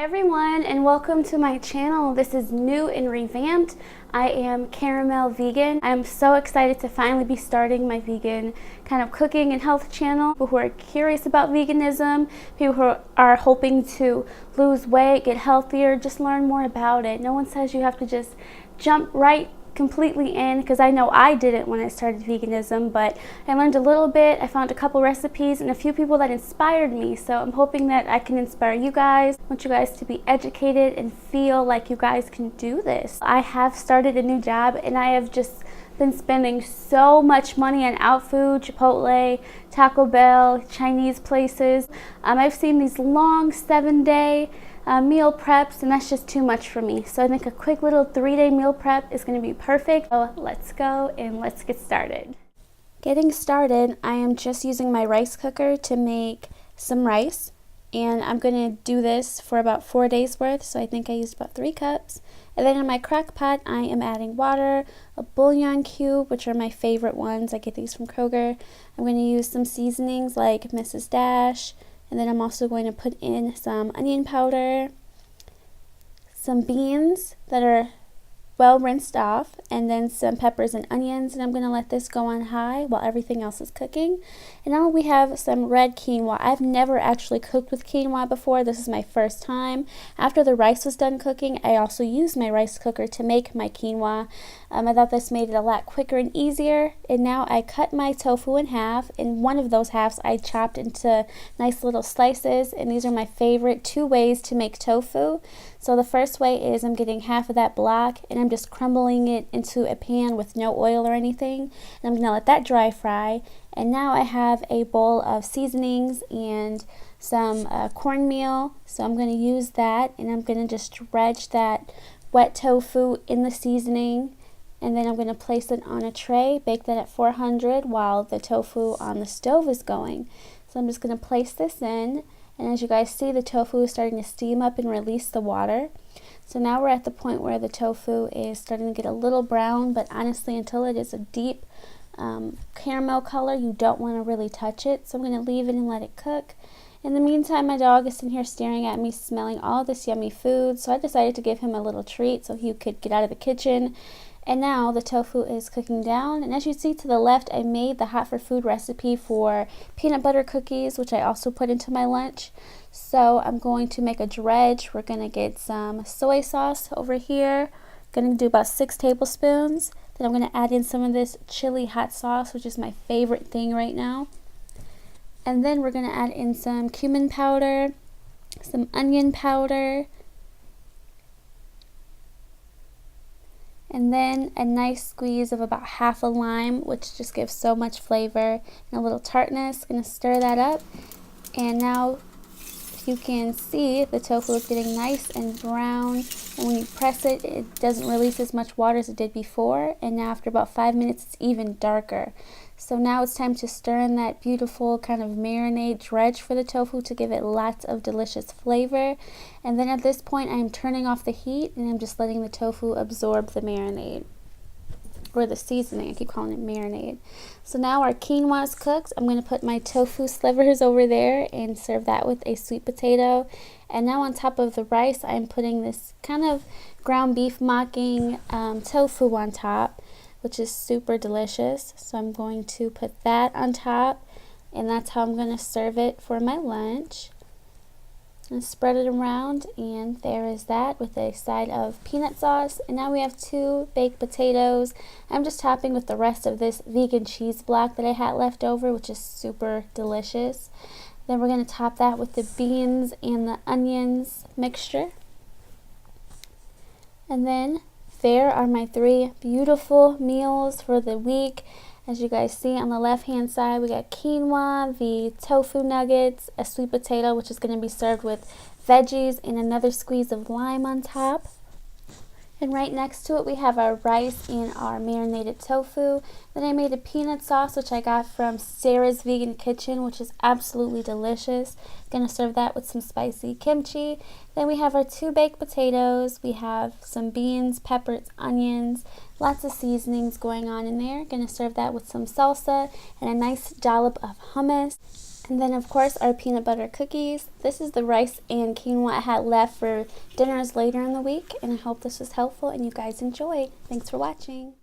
Hi everyone, and welcome to my channel. This is new and revamped. I am Caramel Vegan. I'm so excited to finally be starting my vegan kind of cooking and health channel. People who are curious about veganism, people who are hoping to lose weight, get healthier, just learn more about it. No one says you have to just jump right completely in, because I know I didn't when I started veganism, but I learned a little bit. I found a couple recipes and a few people that inspired me, so I'm hoping that I can inspire you guys. I want you guys to be educated and feel like you guys can do this. I have started a new job and I have just been spending so much money on out food, Chipotle, Taco Bell, Chinese places. I've seen these long 7-day meal preps, and that's just too much for me. So I think a quick little 3-day meal prep is going to be perfect. So let's go and let's get started. Getting started, I am just using my rice cooker to make some rice, and I'm going to do this for about 4 days worth, so I think I used about 3 cups. And then in my crock pot, I am adding water, a bouillon cube, which are my favorite ones. I get these from Kroger. I'm going to use some seasonings like Mrs. Dash, and then I'm also going to put in some onion powder, some beans that are well rinsed off, and then some peppers and onions, and I'm going to let this go on high while everything else is cooking. And now we have some red quinoa. I've never actually cooked with quinoa before. This is my first time. After the rice was done cooking, I also used my rice cooker to make my quinoa. I thought this made it a lot quicker and easier. And now I cut my tofu in half, and one of those halves I chopped into nice little slices, and these are my favorite 2 ways to make tofu. So the first way is I'm getting half of that block and I'm just crumbling it into a pan with no oil or anything, and I'm going to let that dry fry. And now I have a bowl of seasonings and some cornmeal, so I'm going to use that, and I'm going to just dredge that wet tofu in the seasoning, and then I'm going to place it on a tray, bake that at 400 while the tofu on the stove is going. So I'm just going to place this in, and as you guys see, the tofu is starting to steam up and release the water. So now we're at the point where the tofu is starting to get a little brown, but honestly, until it is a deep caramel color, you don't want to really touch it. So I'm going to leave it and let it cook. In the meantime, my dog is sitting here staring at me, smelling all this yummy food, so I decided to give him a little treat so he could get out of the kitchen. And now the tofu is cooking down, and as you see to the left, I made the hot for food recipe for peanut butter cookies, which I also put into my lunch. So I'm going to make a dredge. We're going to get some soy sauce over here. Going to do about 6 tablespoons. Then I'm going to add in some of this chili hot sauce, which is my favorite thing right now. And then we're going to add in some cumin powder, some onion powder, and then a nice squeeze of about half a lime, which just gives so much flavor and a little tartness. Going to stir that up, and now if you can see, the tofu is getting nice and brown, and when you press it, it doesn't release as much water as it did before, and now after about 5 minutes it's even darker. So now it's time to stir in that beautiful kind of marinade dredge for the tofu to give it lots of delicious flavor. And then at this point I'm turning off the heat, and I'm just letting the tofu absorb the marinade, or the seasoning. I keep calling it marinade. So now our quinoa is cooked. I'm going to put my tofu slivers over there and serve that with a sweet potato. And now on top of the rice, I'm putting this kind of ground beef mocking tofu on top, which is super delicious. So I'm going to put that on top, and that's how I'm going to serve it for my lunch. And spread it around, and there is that with a side of peanut sauce. And now we have 2 baked potatoes. I'm just topping with the rest of this vegan cheese block that I had left over, which is super delicious. Then we're going to top that with the beans and the onions mixture. And then there are my 3 beautiful meals for the week. As you guys see on the left hand side, we got quinoa, the tofu nuggets, a sweet potato, which is going to be served with veggies, and another squeeze of lime on top. And right next to it, we have our rice and our marinated tofu. Then I made a peanut sauce, which I got from Sarah's Vegan Kitchen, which is absolutely delicious. Gonna serve that with some spicy kimchi. Then we have our 2 baked potatoes. We have some beans, peppers, onions, lots of seasonings going on in there. Gonna serve that with some salsa and a nice dollop of hummus. And then of course our peanut butter cookies. This is the rice and quinoa I had left for dinners later in the week, and I hope this was helpful and you guys enjoyed. Thanks for watching.